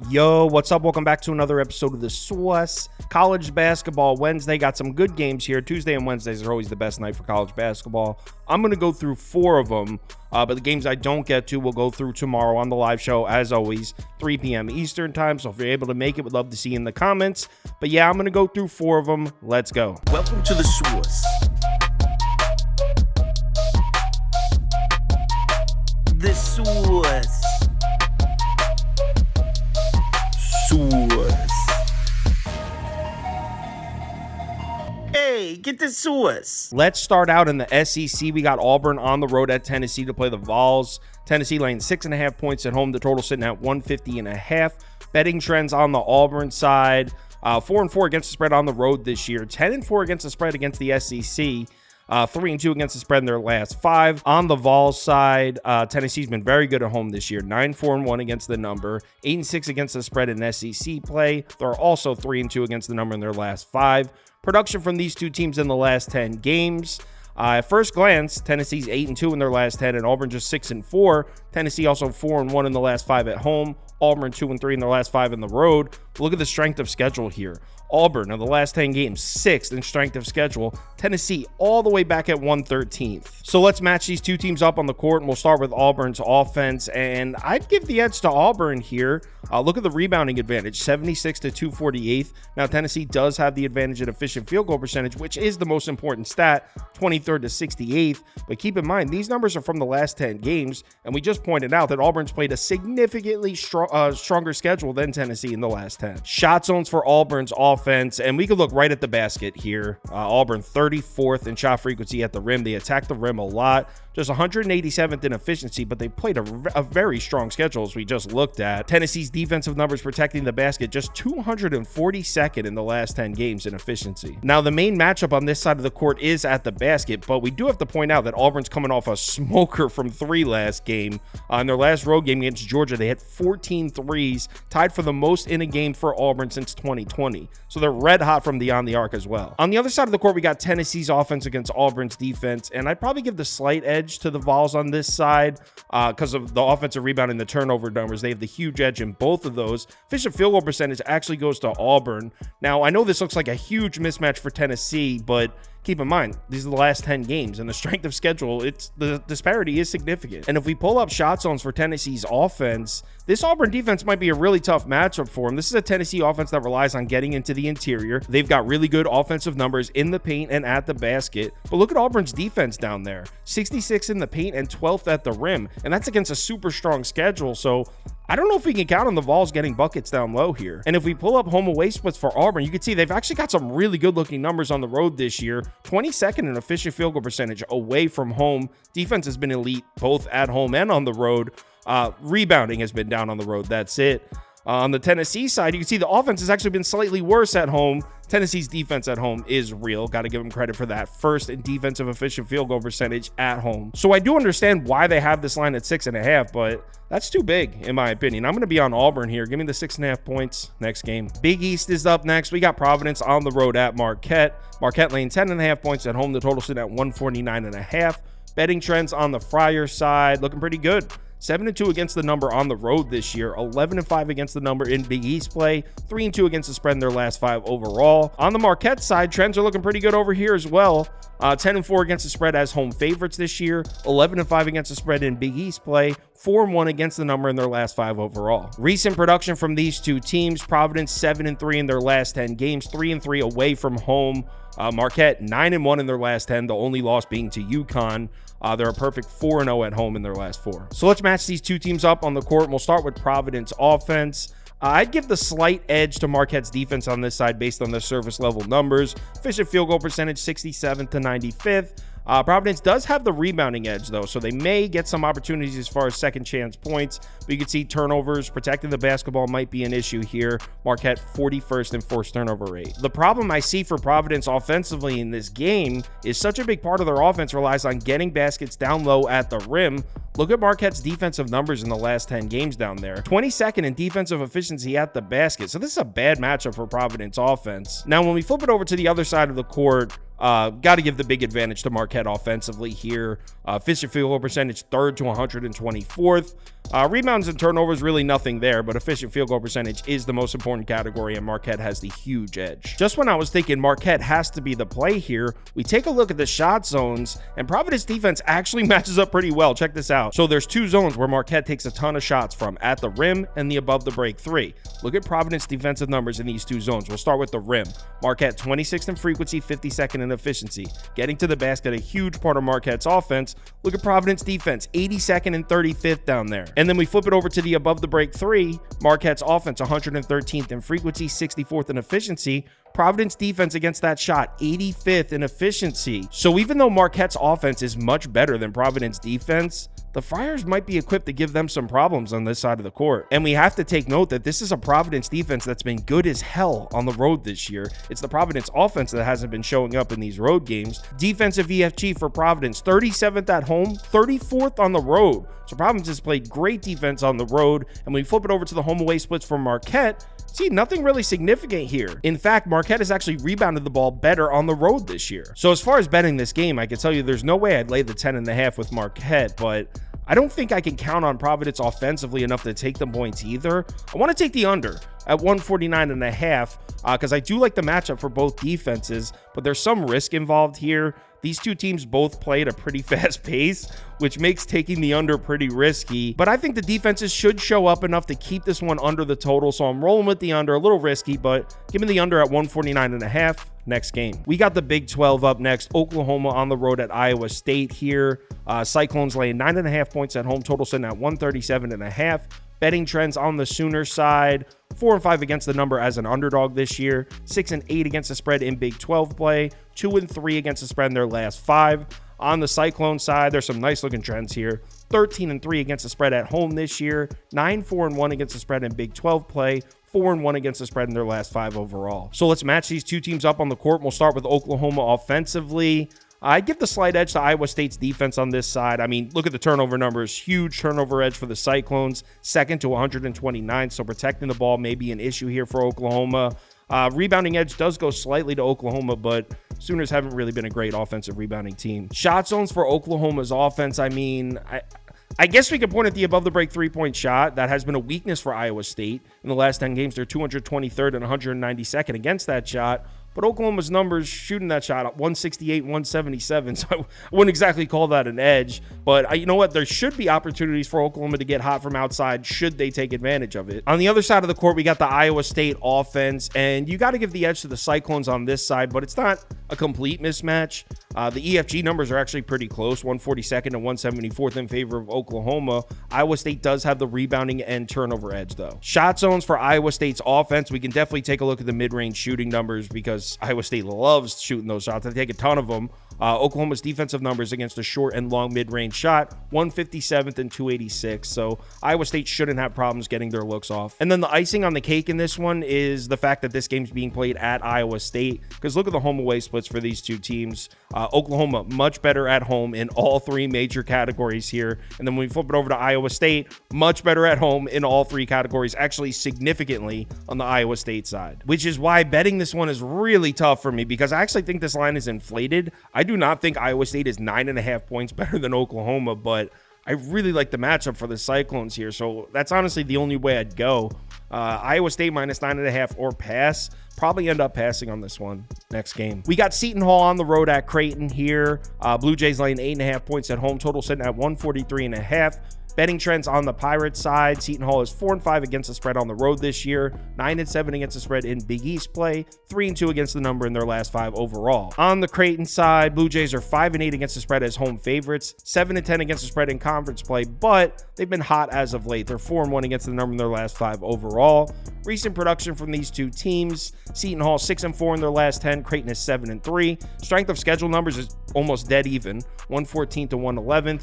Yo, what's up? Welcome back to another episode of the SWUS College Basketball Wednesday. Got some good games here. Tuesday and Wednesdays are always the best night for college basketball. I'm going to go through 4 of them, but the games I don't get to, we'll go through tomorrow on the live show, as always, 3 p.m. Eastern time. So if you're able to make it, would love to see you in the comments. But yeah, I'm going to go through 4 of them. Let's go. Welcome to the SWUS. The SWUS. Hey, get the SWUS. Let's start out in the SEC. We got Auburn on the road at Tennessee to play the Vols. Tennessee laying 6.5 points at home. The total sitting at 150.5. Betting trends on the Auburn side. 4-4 against the spread on the road this year. 10-4 against the spread against the SEC. 3-2 against the spread in their last 5. On the Vols side, Tennessee's been very good at home this year. 9-4-1 against the number. 8-6 against the spread in SEC play. They're also 3-2 against the number in their last 5. Production from these two teams in the last 10 games. At first glance, Tennessee's 8-2 in their last 10, and Auburn just 6-4. Tennessee also 4-1 in the last 5 at home. Auburn 2-3 in their last 5 in the road. Look at the strength of schedule here. Auburn, in the last 10 games, 6th in strength of schedule. Tennessee all the way back at 113th. So let's match these two teams up on the court, and we'll start with Auburn's offense. And I'd give the edge to Auburn here. Look at the rebounding advantage, 76 to 248. Now, Tennessee does have the advantage in efficient field goal percentage, which is the most important stat, 23rd to 68th. But keep in mind, these numbers are from the last 10 games, and we just pointed out that Auburn's played a significantly stronger schedule than Tennessee in the last 10. Shot zones for Auburn's offense, and we could look right at the basket here. Auburn 34th in shot frequency at the rim. They attack the rim a lot. Just 187th in efficiency, but they played a very strong schedule as we just looked at. Tennessee's defensive numbers protecting the basket, just 242nd in the last 10 games in efficiency. Now, the main matchup on this side of the court is at the basket, but we do have to point out that Auburn's coming off a smoker from 3 last game. In their last road game against Georgia, they hit 14 threes, tied for the most in a game for Auburn since 2020. So they're red hot from beyond the arc as well. On the other side of the court, we got Tennessee's offense against Auburn's defense, and I'd probably give the slight edge to the Vols on this side because of the offensive rebound and the turnover numbers. They have the huge edge in both of those. Efficient field goal percentage actually goes to Auburn. Now, I know this looks like a huge mismatch for Tennessee, but keep in mind, these are the last 10 games, and the strength of schedule, the disparity is significant. And if we pull up shot zones for Tennessee's offense, this Auburn defense might be a really tough matchup for them. This is a Tennessee offense that relies on getting into the interior. They've got really good offensive numbers in the paint and at the basket. But look at Auburn's defense down there. 66 in the paint and 12th at the rim. And that's against a super strong schedule. So I don't know if we can count on the Vols getting buckets down low here. And if we pull up home away splits for Auburn, you can see they've actually got some really good looking numbers on the road this year. 22nd in efficient field goal percentage away from home. Defense has been elite both at home and on the road. Rebounding has been down on the road. That's it. On the Tennessee side, you can see the offense has actually been slightly worse at home. Tennessee's defense at home is real. Got to give them credit for that. First in defensive efficient field goal percentage at home. So I do understand why they have this line at 6.5, but that's too big in my opinion. I'm going to be on Auburn here. Give me the 6.5 points next game. Big East is up next. We got Providence on the road at Marquette. Marquette laying 10.5 points at home. The total sitting at 149.5. Betting trends on the Friar side looking pretty good. 7-2 against the number on the road this year, 11-5 against the number in Big East play, 3-2 against the spread in their last 5 overall. On the Marquette side, trends are looking pretty good over here as well. 10-4 against the spread as home favorites this year, 11-5 against the spread in Big East play, 4-1 against the number in their last 5 overall. Recent production from these two teams: Providence 7-3 in their last 10 games, 3-3 away from home. Marquette 9-1 in their last 10, the only loss being to UConn. They're a perfect 4-0 at home in their last 4. So let's match these two teams up on the court, and we'll start with Providence offense. I'd give the slight edge to Marquette's defense on this side based on their service level numbers. Efficient field goal percentage, 67th to 95th. Providence does have the rebounding edge, though, so they may get some opportunities as far as second chance points. But you can see turnovers, protecting the basketball might be an issue here. Marquette 41st in forced turnover rate. The problem I see for Providence offensively in this game is such a big part of their offense relies on getting baskets down low at the rim. Look at Marquette's defensive numbers in the last 10 games down there. 22nd in defensive efficiency at the basket. So this is a bad matchup for Providence offense. Now, when we flip it over to the other side of the court, got to give the big advantage to Marquette offensively here. Efficient field goal percentage 3rd to 124th. Rebounds and turnovers, really nothing there, but efficient field goal percentage is the most important category, and Marquette has the huge edge. Just when I was thinking Marquette has to be the play here, we take a look at the shot zones, and Providence defense actually matches up pretty well. Check this out. So there's two zones where Marquette takes a ton of shots from, at the rim and the above the break three. Look at Providence defensive numbers in these two zones. We'll start with the rim. Marquette 26th in frequency, 52nd in efficiency. Getting to the basket, a huge part of Marquette's offense. Look at Providence defense, 82nd and 35th down there. And then we flip it over to the above the break three. Marquette's offense, 113th in frequency, 64th in efficiency. Providence defense against that shot, 85th in efficiency. So even though Marquette's offense is much better than Providence defense, the Friars might be equipped to give them some problems on this side of the court. And we have to take note that this is a Providence defense that's been good as hell on the road this year. It's the Providence offense that hasn't been showing up in these road games. Defensive EFG for Providence, 37th at home, 34th on the road. So Providence has played great defense on the road. And when we flip it over to the home away splits for Marquette, see, nothing really significant here. In fact, Marquette has actually rebounded the ball better on the road this year. So as far as betting this game, I can tell you there's no way I'd lay the 10.5 with Marquette, but I don't think I can count on Providence offensively enough to take the points either. I want to take the under at 149.5 because I do like the matchup for both defenses, but there's some risk involved here. These two teams both play at a pretty fast pace, which makes taking the under pretty risky. But I think the defenses should show up enough to keep this one under the total. So I'm rolling with the under, a little risky, but give me the under at 149.5. Next game. We got the Big 12 up next. Oklahoma on the road at Iowa State here. Cyclones laying 9.5 points at home, total sitting at 137.5. Betting trends on the Sooner side, 4-5 against the number as an underdog this year, 6-8 against the spread in Big 12 play, 2-3 against the spread in their last 5. On the Cyclone side, there's some nice looking trends here. 13-3 against the spread at home this year, 9-4-1 against the spread in Big 12 play, 4-1 against the spread in their last 5 overall. So let's match these two teams up on the court. We'll start with Oklahoma offensively. I give the slight edge to Iowa State's defense on this side. I mean, look at the turnover numbers. Huge turnover edge for the Cyclones, second to 129. So protecting the ball may be an issue here for Oklahoma. Rebounding edge does go slightly to Oklahoma, but Sooners haven't really been a great offensive rebounding team. Shot zones for Oklahoma's offense. I mean, I guess we could point at the above the break 3-point shot. That has been a weakness for Iowa State. In the last 10 games, they're 223rd and 192nd against that shot. But Oklahoma's numbers shooting that shot at 168, 177. So I wouldn't exactly call that an edge. But you know what? There should be opportunities for Oklahoma to get hot from outside should they take advantage of it. On the other side of the court, we got the Iowa State offense. And you got to give the edge to the Cyclones on this side. But it's not a complete mismatch. The EFG numbers are actually pretty close, 142nd and 174th in favor of Oklahoma. Iowa State does have the rebounding and turnover edge, though. Shot zones for Iowa State's offense. We can definitely take a look at the mid-range shooting numbers because Iowa State loves shooting those shots. They take a ton of them. Oklahoma's defensive numbers against a short and long mid-range shot, 157th and 286. So Iowa State shouldn't have problems getting their looks off. And then the icing on the cake in this one is the fact that this game's being played at Iowa State, because look at the home away splits for these two teams. Oklahoma much better at home in all 3 major categories here. And then when we flip it over to Iowa State, much better at home in all 3 categories, actually significantly on the Iowa State side, which is why betting this one is really tough for me, because I actually think this line is inflated. I do not think Iowa State is 9.5 points better than Oklahoma, but I really like the matchup for the Cyclones here. So that's honestly the only way I'd go. Iowa State minus 9.5 or pass. Probably end up passing on this one. Next game. We got Seton Hall on the road at Creighton here. Blue Jays laying 8.5 points at home. Total sitting at 143.5. Betting trends on the Pirates side. Seton Hall is 4-5 against the spread on the road this year, 9-7 against the spread in Big East play, 3-2 against the number in their last 5 overall. On the Creighton side, Blue Jays are 5-8 against the spread as home favorites, 7-10 against the spread in conference play, but they've been hot as of late. They're 4-1 against the number in their last 5 overall. Recent production from these two teams: Seton Hall 6-4 in their last 10, Creighton is 7-3. Strength of schedule numbers is almost dead even, 114th to 111th.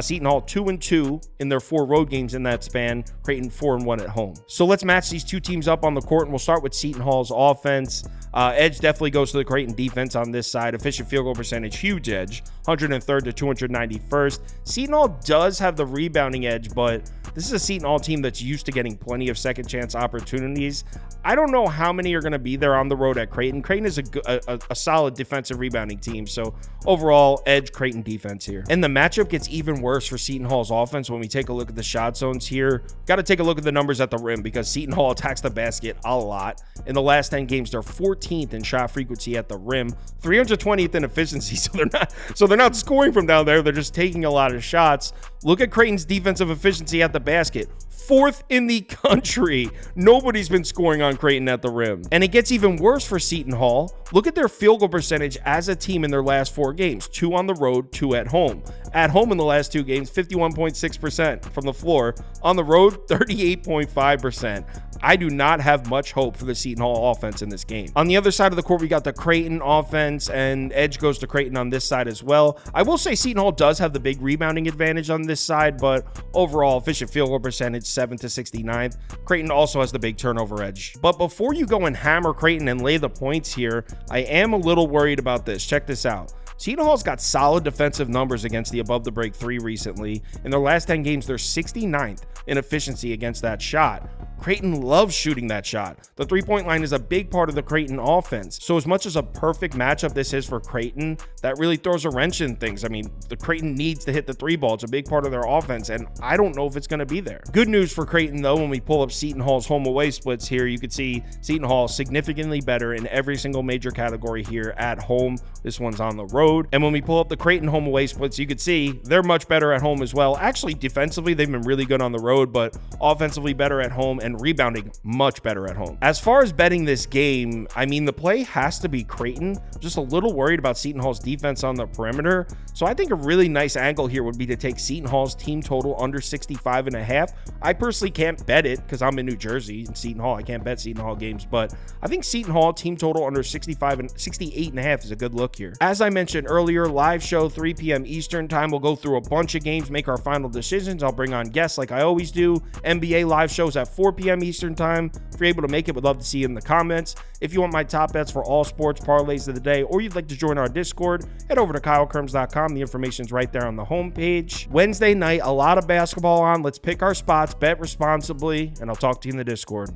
Seton Hall 2-2 in their 4 road games in that span, Creighton 4-1 at home. So let's match these two teams up on the court, and we'll start with Seton Hall's offense. Edge definitely goes to the Creighton defense on this side. Efficient field goal percentage, huge edge, 103rd to 291st. Seton Hall does have the rebounding edge, but this is a Seton Hall team that's used to getting plenty of second chance opportunities. opportunities. I don't know how many are going to be there on the road at Creighton. Creighton is a solid defensive rebounding team. So overall, edge Creighton defense here. And the matchup gets even worse for Seton Hall's offense when we take a look at the shot zones here. Got to take a look at the numbers at the rim because Seton Hall attacks the basket a lot. In the last 10 games, they're 14th in shot frequency at the rim, 320th in efficiency. So they're not scoring from down there. They're just taking a lot of shots. Look at Creighton's defensive efficiency at the basket. 4th in the country. Nobody's been scoring on Creighton at the rim. And it gets even worse for Seton Hall. Look at their field goal percentage as a team in their last 4 games. 2 on the road, 2 at home. At home in the last 2 games, 51.6% from the floor. On the road, 38.5%. I do not have much hope for the Seton Hall offense in this game. On the other side of the court, we got the Creighton offense, and edge goes to Creighton on this side as well. I will say Seton Hall does have the big rebounding advantage on this side, but overall efficient field goal percentage 7th to 69th. Creighton also has the big turnover edge. But before you go and hammer Creighton and lay the points here, I am a little worried about this. Check this out. Seton Hall's got solid defensive numbers against the above the break 3 recently. In their last 10 games, they're 69th in efficiency against that shot. Creighton loves shooting that shot. The 3-point line is a big part of the Creighton offense. So as much as a perfect matchup this is for Creighton, that really throws a wrench in things. I mean, the Creighton needs to hit the 3 ball. It's a big part of their offense, and I don't know if it's going to be there. Good news for Creighton, though, when we pull up Seton Hall's home-away splits here, you can see Seton Hall significantly better in every single major category here at home. This one's on the road. And when we pull up the Creighton home-away splits, you can see they're much better at home as well. Actually, defensively, they've been really good on the road, but offensively better at home and rebounding much better at home. As far as betting this game, I mean, the play has to be Creighton. I'm just a little worried about Seton Hall's defense on the perimeter. So I think a really nice angle here would be to take Seton Hall's team total under 65.5. I personally can't bet it because I'm in New Jersey and Seton Hall. I can't bet Seton Hall games, but I think Seton Hall team total under 68.5 is a good look here. As I mentioned earlier, live show 3 p.m. Eastern time. We'll go through a bunch of games, make our final decisions. I'll bring on guests like I always do. NBA live shows at 4 p.m. Eastern time. If you're able to make it, would love to see you in the comments. If you want my top bets for all sports parlays of the day, or you'd like to join our Discord, head over to KyleKirms.com. The information's right there on the homepage. Wednesday night, a lot of basketball on. Let's pick our spots, bet responsibly, and I'll talk to you in the Discord.